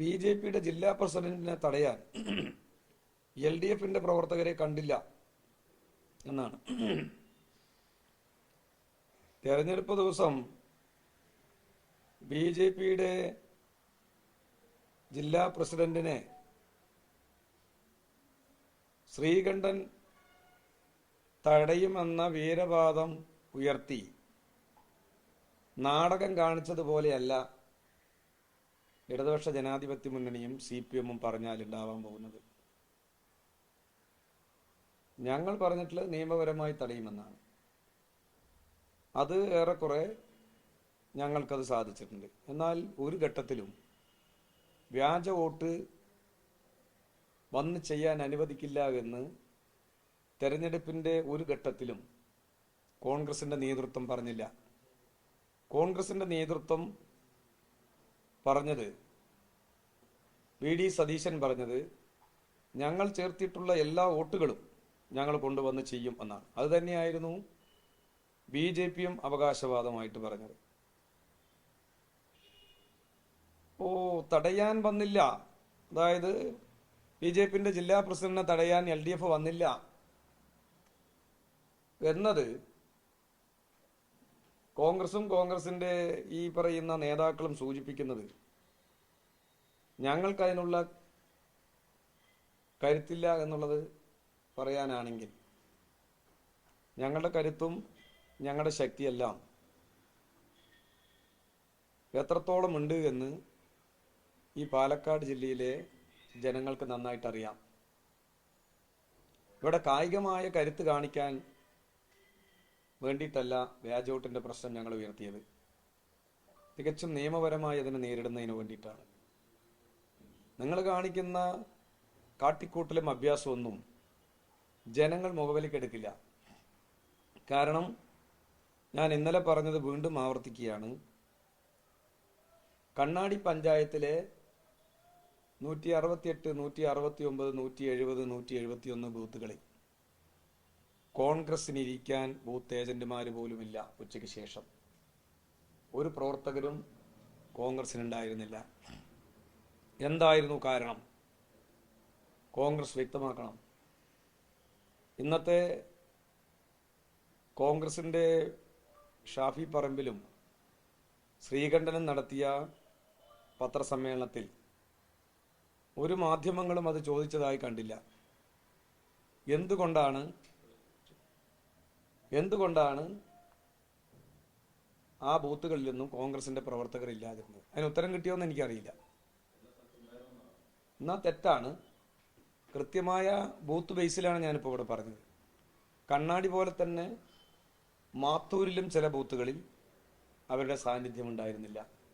ബി.ജെ.പിയുടെ ജില്ലാ പ്രസിഡന്റിനെ തടയാൻ LDF-ന്റെ പ്രവർത്തകരെ കണ്ടില്ല എന്നാണ്. തെരഞ്ഞെടുപ്പ് ദിവസം ബി.ജെ.പിയുടെ ജില്ലാ പ്രസിഡന്റിനെ ശ്രീകണ്ഠൻ തടയുമെന്ന വീരവാദം ഉയർത്തി നാടകം കാണിച്ചതുപോലെയല്ല ഇടതുപക്ഷ ജനാധിപത്യ മുന്നണിയും CPM-ഉം പറഞ്ഞാലുണ്ടാവാൻ പോകുന്നത്. ഞങ്ങൾ പറഞ്ഞിട്ടുള്ളത് നിയമപരമായി തടയുമെന്നാണ്. അത് ഏറെക്കുറെ ഞങ്ങൾക്കത് സാധിച്ചിട്ടുണ്ട്. എന്നാൽ ഒരു ഘട്ടത്തിലും വ്യാജ വോട്ട് വന്ന് ചെയ്യാൻ അനുവദിക്കില്ല എന്ന് തെരഞ്ഞെടുപ്പിന്റെ ഒരു ഘട്ടത്തിലും കോൺഗ്രസിന്റെ നേതൃത്വം പറഞ്ഞില്ല. കോൺഗ്രസിന്റെ നേതൃത്വം പറഞ്ഞത്, VD സതീശൻ പറഞ്ഞത്, ഞങ്ങൾ ചേർത്തിട്ടുള്ള എല്ലാ വോട്ടുകളും ഞങ്ങൾ കൊണ്ടുവന്ന് ചെയ്യും എന്നാണ്. അത് തന്നെയായിരുന്നു BJP-യും അവകാശവാദമായിട്ട് പറഞ്ഞത്. തടയാൻ വന്നില്ല, അതായത് BJP-ന്റെ ജില്ലാ പ്രസിഡന്റിനെ തടയാൻ LDF വന്നില്ല എന്നത് കോൺഗ്രസും കോൺഗ്രസിന്റെ ഈ പറയുന്ന നേതാക്കളും സൂചിപ്പിക്കുന്നത് ഞങ്ങൾക്കതിനുള്ള കരുത്തില്ല എന്നുള്ളത് പറയാനാണെങ്കിൽ, ഞങ്ങളുടെ കരുത്തും ഞങ്ങളുടെ ശക്തിയെല്ലാം എത്രത്തോളം ഉണ്ട് എന്ന് ഈ പാലക്കാട് ജില്ലയിലെ ജനങ്ങൾക്ക് നന്നായിട്ട് അറിയാം. ഇവിടെ കായികമായ കരുത്ത് കാണിക്കാൻ വേണ്ടിയിട്ടല്ല വ്യാജവോട്ടിന്റെ പ്രശ്നം ഞങ്ങൾ ഉയർത്തിയത്. തികച്ചും നിയമപരമായി അതിനെ നേരിടുന്നതിന് വേണ്ടിയിട്ടാണ്. നിങ്ങൾ കാണിക്കുന്ന കാട്ടിക്കൂട്ടലും അഭ്യാസമൊന്നും ജനങ്ങൾ മുഖവിലേക്കെടുക്കില്ല. കാരണം ഞാൻ ഇന്നലെ പറഞ്ഞത് വീണ്ടും ആവർത്തിക്കുകയാണ്. കണ്ണാടി പഞ്ചായത്തിലെ 168, 169, 170, 171 ബൂത്തുകളിൽ കോൺഗ്രസിനിരിക്കാൻ ബൂത്ത് ഏജന്റുമാർ പോലുമില്ല. ഉച്ചയ്ക്ക് ശേഷം ഒരു പ്രവർത്തകരും കോൺഗ്രസിനുണ്ടായിരുന്നില്ല. എന്തായിരുന്നു കാരണം? കോൺഗ്രസ് വ്യക്തമാക്കണം. ഇന്നത്തെ കോൺഗ്രസിന്റെ ഷാഫി പറമ്പിലും ശ്രീകണ്ഠനും നടത്തിയ പത്രസമ്മേളനത്തിൽ ഒരു മാധ്യമങ്ങളും അത് ചോദിച്ചതായി കണ്ടില്ല. എന്തുകൊണ്ടാണ് ആ ബൂത്തുകളിലൊന്നും കോൺഗ്രസിന്റെ പ്രവർത്തകർ ഇല്ലാതിരുന്നത്? അതിന് ഉത്തരം കിട്ടിയോന്ന് എനിക്കറിയില്ല. എന്നാ തെറ്റാണ്. കൃത്യമായ ബൂത്ത് ബേസിലാണ് ഞാനിപ്പോൾ ഇവിടെ പറഞ്ഞത്. കണ്ണാടി പോലെ തന്നെ മാത്തൂരിലും ചില ബൂത്തുകളിൽ അവരുടെ സാന്നിധ്യം ഉണ്ടായിരുന്നില്ല.